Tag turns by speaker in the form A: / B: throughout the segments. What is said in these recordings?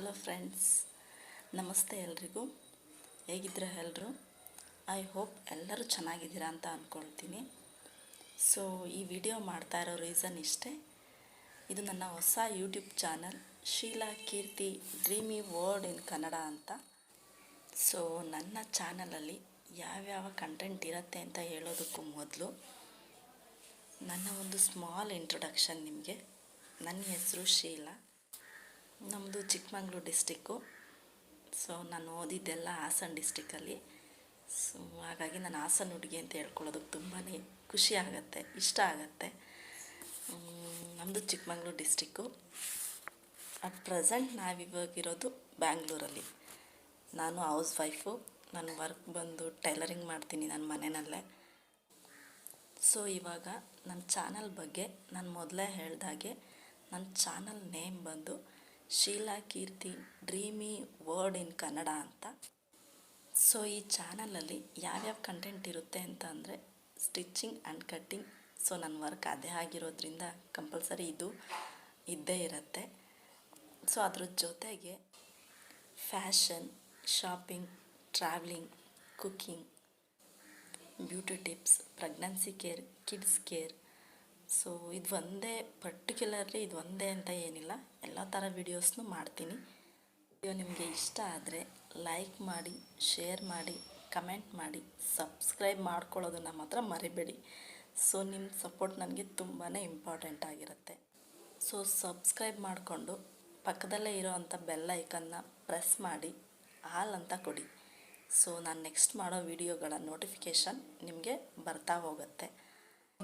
A: Hello friends, ನಮಸ್ತೆ ಎಲ್ರಿಗೂ. ಹೇಗಿದ್ದೀರಾ ಎಲ್ಲರೂ? ಐ ಹೋಪ್ ಎಲ್ಲರೂ ಚೆನ್ನಾಗಿದ್ದೀರಾ ಅಂತ ಅಂದ್ಕೊಳ್ತೀನಿ. ಸೊ ಈ ವಿಡಿಯೋ ಮಾಡ್ತಾ ಇರೋ ರೀಸನ್ ಇಷ್ಟೇ. ಇದು ನನ್ನ ಹೊಸ YouTube channel Sheela Keerthi dreamy world in Kannada ಅಂತ. ಸೊ ನನ್ನ ಚಾನಲಲ್ಲಿ ಯಾವ್ಯಾವ ಕಂಟೆಂಟ್ ಇರುತ್ತೆ ಅಂತ ಹೇಳೋದಕ್ಕೂ ಮೊದಲು ನನ್ನ ಒಂದು ಸ್ಮಾಲ್ ಇಂಟ್ರೊಡಕ್ಷನ್ ನಿಮಗೆ. ನನ್ನ ಹೆಸರು ಶೀಲಾ, ನಮ್ಮದು ಚಿಕ್ಕಮಗಳೂರು ಡಿಸ್ಟಿಕ್ಕು. ಸೊ ನಾನು ಓದಿದ್ದೆಲ್ಲ ಹಾಸನ ಡಿಸ್ಟಿಕ್ಕಲ್ಲಿ. ಸೊ ಹಾಗಾಗಿ ನಾನು ಹಾಸನ ಹುಡುಗಿ ಅಂತ ಹೇಳ್ಕೊಳ್ಳೋದಕ್ಕೆ ತುಂಬಾ ಖುಷಿ ಆಗುತ್ತೆ, ಇಷ್ಟ ಆಗುತ್ತೆ. ನಮ್ಮದು ಚಿಕ್ಕಮಗಳೂರು ಡಿಸ್ಟಿಕ್ಕು. ಅಟ್ ಪ್ರೆಸೆಂಟ್ ನಾವಿವಾಗಿರೋದು ಬ್ಯಾಂಗ್ಳೂರಲ್ಲಿ. ನಾನು ಹೌಸ್ ವೈಫು. ನನ್ನ ವರ್ಕ್ ಬಂದು ಟೈಲರಿಂಗ್ ಮಾಡ್ತೀನಿ ನನ್ನ ಮನೆಯಲ್ಲೇ. ಸೊ ಇವಾಗ ನನ್ನ ಚಾನಲ್ ಬಗ್ಗೆ ನಾನು ಮೊದಲೇ ಹೇಳ್ದಾಗೆ ನನ್ನ ಚಾನಲ್ ನೇಮ್ ಬಂದು Sheila Keerthi dreamy world in Kannada ಅಂತ. ಸೊ ಈ ಚಾನಲಲ್ಲಿ ಯಾವ್ಯಾವ ಕಂಟೆಂಟ್ ಇರುತ್ತೆ ಅಂತ ಅಂದರೆ ಸ್ಟಿಚಿಂಗ್ ಆ್ಯಂಡ್ ಕಟ್ಟಿಂಗ್. ಸೊ ನನ್ನ ವರ್ಕ್ ಅದೇ ಆಗಿರೋದ್ರಿಂದ ಕಂಪಲ್ಸರಿ ಇದು ಇದ್ದೇ ಇರುತ್ತೆ. ಸೊ ಅದ್ರ ಜೊತೆಗೆ fashion, shopping, travelling, cooking, beauty tips, pregnancy care, kids care. So ಇದು ಒಂದೇ ಅಂತ ಏನಿಲ್ಲ, ಎಲ್ಲ ಥರ ವೀಡಿಯೋಸ್ನೂ ಮಾಡ್ತೀನಿ. ವಿಡಿಯೋ ನಿಮಗೆ ಇಷ್ಟ ಆದರೆ ಲೈಕ್ ಮಾಡಿ, ಶೇರ್ ಮಾಡಿ, ಕಮೆಂಟ್ ಮಾಡಿ, ಸಬ್ಸ್ಕ್ರೈಬ್ ಮಾಡ್ಕೊಳ್ಳೋದನ್ನು ಮಾತ್ರ ಮರಿಬೇಡಿ. ಸೊ ನಿಮ್ಮ ಸಪೋರ್ಟ್ ನನಗೆ ತುಂಬಾ ಇಂಪಾರ್ಟೆಂಟ್ ಆಗಿರುತ್ತೆ. ಸೊ ಸಬ್ಸ್ಕ್ರೈಬ್ ಮಾಡಿಕೊಂಡು ಪಕ್ಕದಲ್ಲೇ ಇರೋವಂಥ ಬೆಲ್ ಐಕನ್ನ ಪ್ರೆಸ್ ಮಾಡಿ ಆಲ್ ಅಂತ ಕೊಡಿ. ಸೊ ನಾನು ನೆಕ್ಸ್ಟ್ ಮಾಡೋ ವಿಡಿಯೋಗಳ ನೋಟಿಫಿಕೇಷನ್ ನಿಮಗೆ ಬರ್ತಾ ಹೋಗುತ್ತೆ.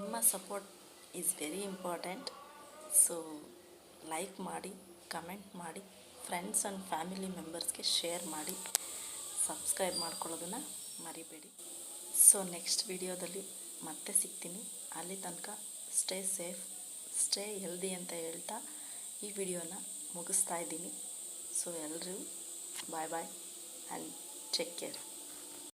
A: ನಿಮ್ಮ support is very important. So like ಮಾಡಿ, ಕಮೆಂಟ್ ಮಾಡಿ, ಫ್ರೆಂಡ್ಸ್ ಆ್ಯಂಡ್ ಫ್ಯಾಮಿಲಿ ಮೆಂಬರ್ಸ್ಗೆ ಶೇರ್ ಮಾಡಿ, ಸಬ್ಸ್ಕ್ರೈಬ್ ಮಾಡ್ಕೊಳ್ಳೋದನ್ನು ಮರಿಬೇಡಿ. ಸೊ ನೆಕ್ಸ್ಟ್ ವಿಡಿಯೋದಲ್ಲಿ ಮತ್ತೆ ಸಿಗ್ತೀನಿ. ಅಲ್ಲಿ ತನಕ ಸ್ಟೇ ಸೇಫ್, ಸ್ಟೇ ಹೆಲ್ದಿ ಅಂತ ಹೇಳ್ತಾ ಈ ವಿಡಿಯೋನ ಮುಗಿಸ್ತಾ ಇದ್ದೀನಿ. ಸೊ ಎಲ್ಲರೂ ಬಾಯ್ ಆ್ಯಂಡ್ ಟೇಕ್ ಕೇರ್.